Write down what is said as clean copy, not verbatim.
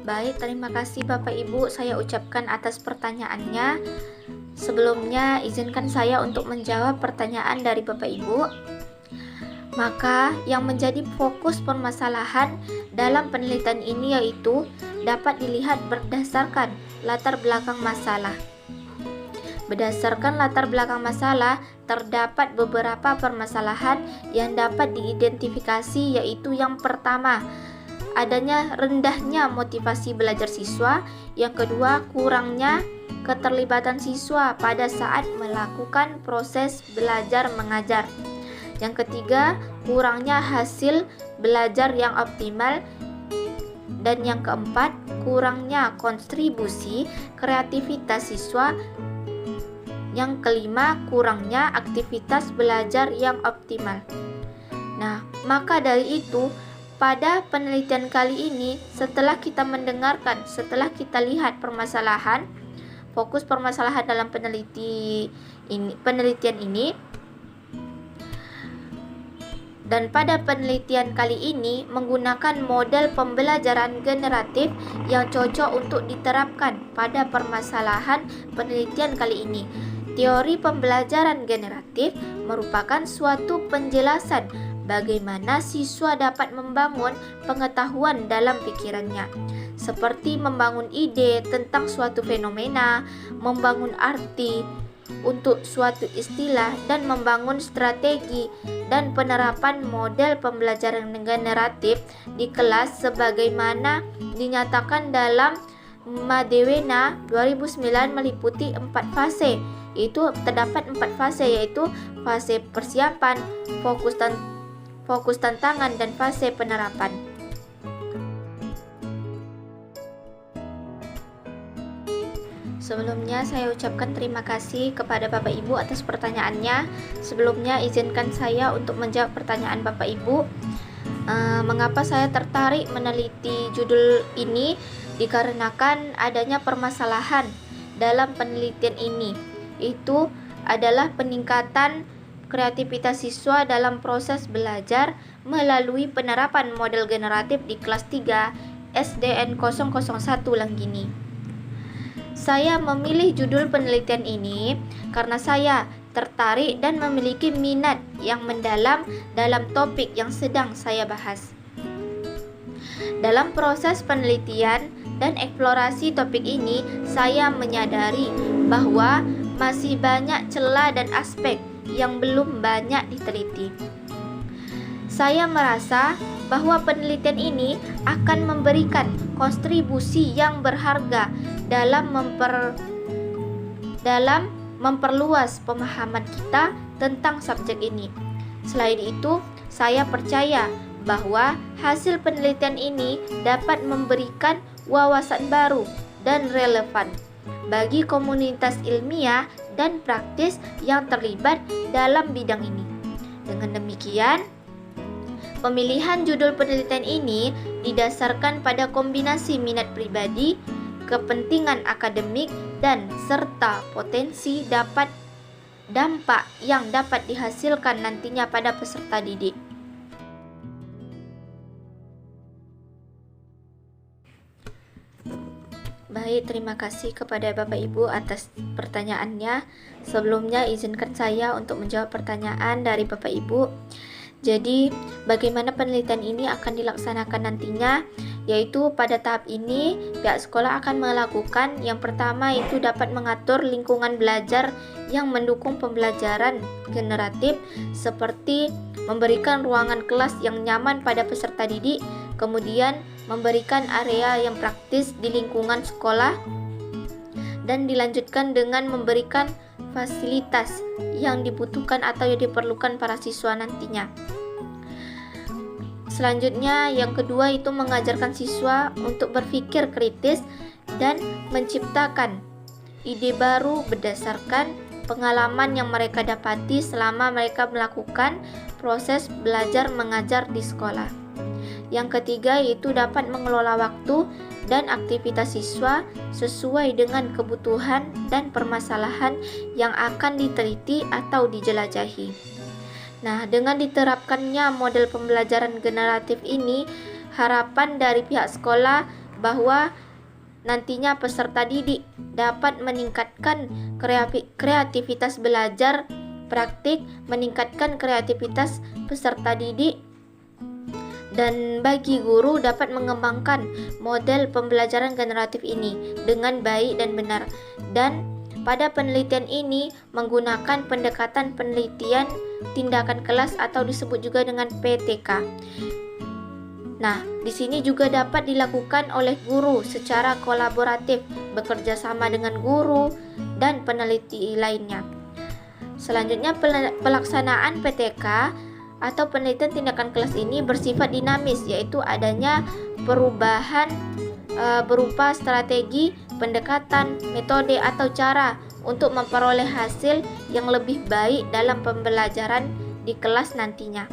Baik, terima kasih Bapak Ibu saya ucapkan atas pertanyaannya. Sebelumnya izinkan saya untuk menjawab pertanyaan dari Bapak Ibu. Maka yang menjadi fokus permasalahan dalam penelitian ini yaitu dapat dilihat berdasarkan latar belakang masalah. Berdasarkan latar belakang masalah, terdapat beberapa permasalahan yang dapat diidentifikasi, yaitu yang pertama, adanya rendahnya motivasi belajar siswa. Yang kedua, kurangnya keterlibatan siswa pada saat melakukan proses belajar mengajar. Yang ketiga, kurangnya hasil belajar yang optimal. Dan yang keempat, kurangnya kontribusi kreativitas siswa. Yang kelima, kurangnya aktivitas belajar yang optimal. Nah, maka dari itu, pada penelitian kali ini, setelah kita kita lihat permasalahan, fokus permasalahan dalam penelitian ini, dan pada penelitian kali ini menggunakan model pembelajaran generatif yang cocok untuk diterapkan pada permasalahan penelitian kali ini. Teori pembelajaran generatif merupakan suatu penjelasan bagaimana siswa dapat membangun pengetahuan dalam pikirannya, seperti membangun ide tentang suatu fenomena, membangun arti untuk suatu istilah, dan membangun strategi dan penerapan model pembelajaran generatif di kelas sebagaimana dinyatakan dalam Madewena 2009 meliputi 4 fase. Itu terdapat 4 fase, yaitu fase persiapan, fokus tantangan, dan fase penerapan. Sebelumnya saya ucapkan terima kasih kepada Bapak Ibu atas pertanyaannya. Sebelumnya izinkan saya untuk menjawab pertanyaan Bapak Ibu. Mengapa saya tertarik meneliti judul ini? Dikarenakan adanya permasalahan dalam penelitian ini. Itu adalah peningkatan kreativitas siswa dalam proses belajar melalui penerapan model generatif di kelas 3 SDN 001 Lenggini. Saya memilih judul penelitian ini karena saya tertarik dan memiliki minat yang mendalam dalam topik yang sedang saya bahas. Dalam proses penelitian dan eksplorasi topik ini, saya menyadari bahwa masih banyak celah dan aspek yang belum banyak diteliti. Saya merasa bahwa penelitian ini akan memberikan kontribusi yang berharga dalam memperluas pemahaman kita tentang subjek ini. Selain itu, saya percaya bahwa hasil penelitian ini dapat memberikan wawasan baru dan relevan bagi komunitas ilmiah dan praktis yang terlibat dalam bidang ini. Dengan demikian, pemilihan judul penelitian ini didasarkan pada kombinasi minat pribadi, kepentingan akademik, dan serta potensi dampak yang dapat dihasilkan nantinya pada peserta didik. Baik, terima kasih kepada Bapak Ibu atas pertanyaannya. Sebelumnya izinkan saya untuk menjawab pertanyaan dari Bapak Ibu. Jadi, bagaimana penelitian ini akan dilaksanakan nantinya? Yaitu pada tahap ini pihak sekolah akan melakukan yang pertama itu dapat mengatur lingkungan belajar yang mendukung pembelajaran generatif, seperti memberikan ruangan kelas yang nyaman pada peserta didik, kemudian memberikan area yang praktis di lingkungan sekolah, dan dilanjutkan dengan memberikan fasilitas yang dibutuhkan atau yang diperlukan para siswa nantinya. Selanjutnya, yang kedua itu mengajarkan siswa untuk berpikir kritis dan menciptakan ide baru berdasarkan pengalaman yang mereka dapati selama mereka melakukan proses belajar mengajar di sekolah. Yang ketiga yaitu dapat mengelola waktu dan aktivitas siswa sesuai dengan kebutuhan dan permasalahan yang akan diteliti atau dijelajahi. Nah, dengan diterapkannya model pembelajaran generatif ini, harapan dari pihak sekolah bahwa nantinya peserta didik dapat meningkatkan kreativitas belajar praktik, meningkatkan kreativitas peserta didik, dan bagi guru dapat mengembangkan model pembelajaran generatif ini dengan baik dan benar. Dan pada penelitian ini menggunakan pendekatan penelitian tindakan kelas atau disebut juga dengan PTK. Nah, di sini juga dapat dilakukan oleh guru secara kolaboratif, bekerja sama dengan guru dan peneliti lainnya. Selanjutnya, pelaksanaan PTK atau penelitian tindakan kelas ini bersifat dinamis, yaitu adanya perubahan berupa strategi, pendekatan, metode atau cara untuk memperoleh hasil yang lebih baik dalam pembelajaran di kelas nantinya.